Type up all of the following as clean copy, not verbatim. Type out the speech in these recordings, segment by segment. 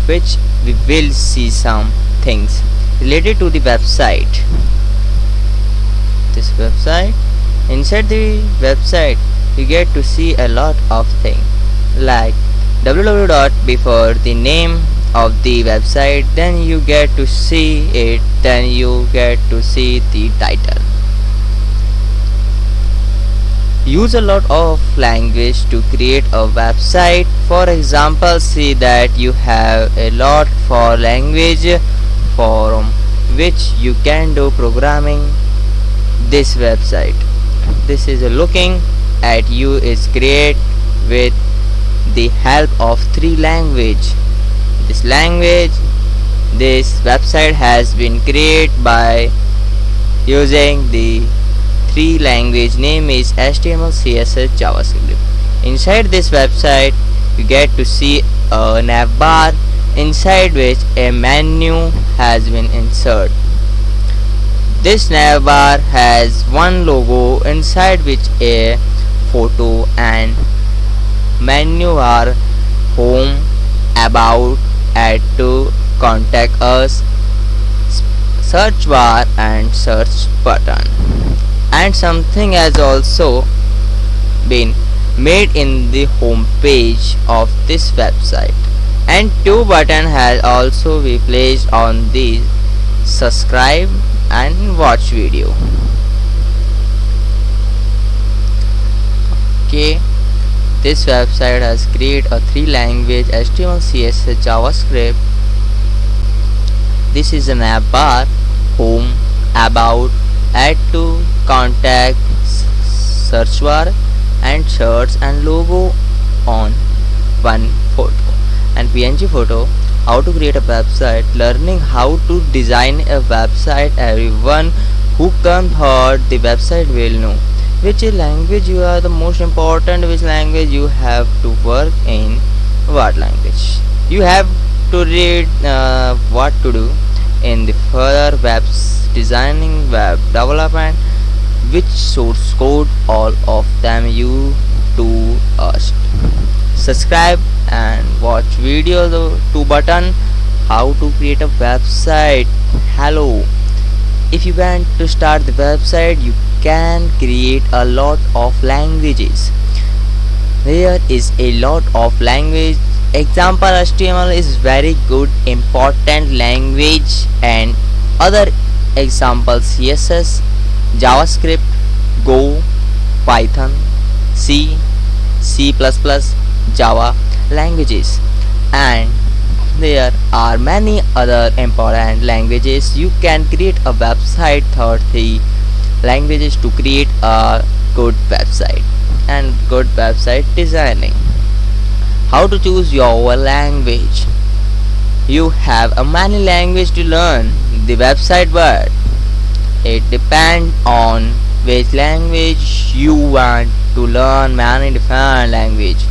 which we will see some things related to the website. This website, inside the website you get to see a lot of things like www. Before the name of the website, then you get to see it, then you get to see the title. Use a lot of language to create a website. For example, see that you have a lot for language from which you can do programming. This website, this is looking at you, is create with the help of 3 language. This website has been created by using the 3 language. Name is HTML, CSS, JavaScript. Inside this website you get to see a navbar inside which a menu has been inserted. This navbar has one logo inside which a photo and menu are home, about, add to, contact us, search bar and search button. And something has also been made in the home page of this website, and 2 button has also been placed on the subscribe and watch video. Okay, this website has created a 3 language HTML, CSS, JavaScript. This is an app bar, home, about, add to, contact, search bar and shirts and logo on one photo and PNG photo. How to create a website, learning how to design a website. Everyone who comes heard the website will know which language you are the most important, which language you have to work in, what language you have to read, what to do in the further webs designing, web development, which source code, all of them you to subscribe and watch video. The 2 button, how to create a website. Hello, if you want to start the website, you can create a lot of languages. There is a lot of language. Example, HTML is very good important language, and other examples CSS, JavaScript, Go, Python, C, C++, Java languages, and there are many other important languages. You can create a website 30 languages to create a good website and good website designing. How to choose your language? You have a many language to learn the website, but it depends on which language you want to learn. Many different language.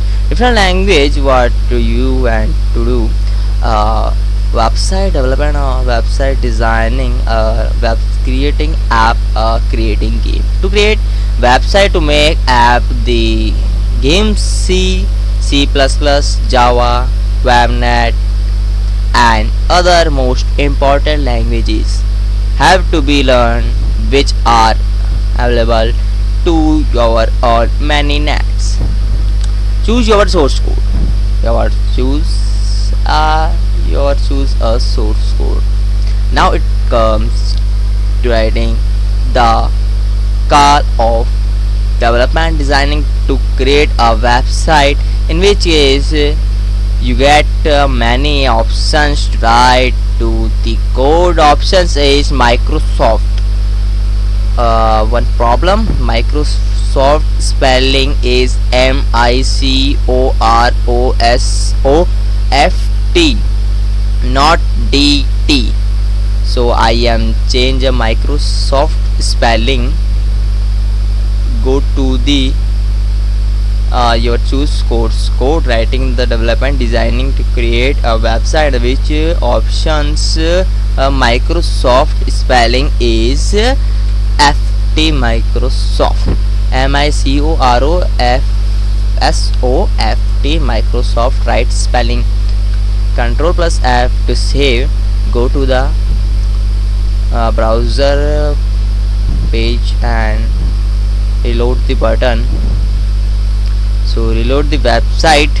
What do you want to do? Website development or website designing, web creating app, creating game. To create website, to make app, the games, C, C++, Java, WebNet and other most important languages have to be learned, which are available to your or many nets. Choose your source code. Choose a source code. Now it comes to writing the call of development designing to create a website, in which case you get many options to write to the code. Options is Microsoft. One problem, Microsoft spelling is MICOROSOFT, not DT. So I am change a Microsoft spelling. Go to the your choose course code, writing the development designing to create a website, which options Microsoft spelling is FT, Microsoft, MICOROSOFT, Microsoft, right spelling Control plus F to save. Go to the browser page and reload the button. So reload the website.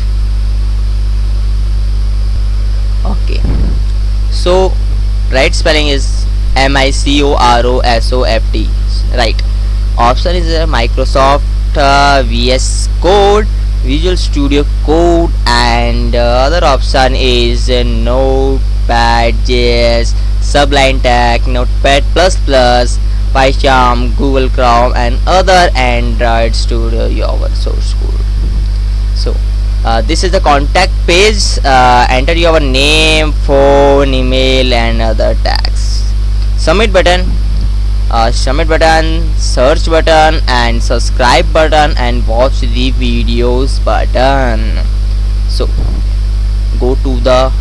Okay, so right spelling is Microsoft, right. Option is Microsoft VS Code, Visual Studio Code, and other option is Notepad JS, Sublime Text, Notepad plus, PyCharm, Google Chrome, and other Android Studio your source code. So this is the contact page. Enter your name, phone, email, and other tags. Submit button, search button, and subscribe button, and watch the videos button. So go to the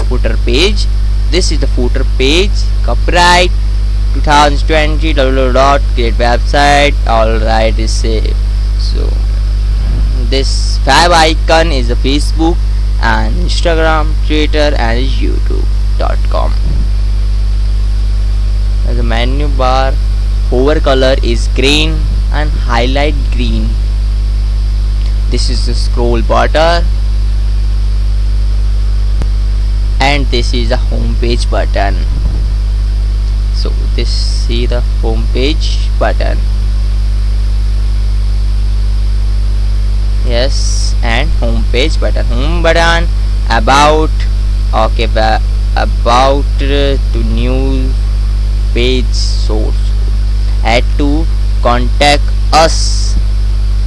footer page. This is the footer page. Copyright 2020 create website. Alright, is saved. So this fab icon is the Facebook and Instagram, Twitter, and YouTube.com. The menu bar hover color is green and highlight green. This is the scroll button, and this is the home page button. So this is the home page button. Yes, and home page button. Home button, about. Okay, about to new page source. Add to contact us.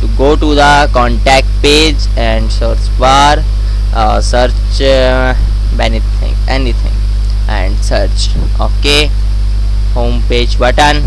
To go to the contact page and search bar, search anything and search. Okay, home page button.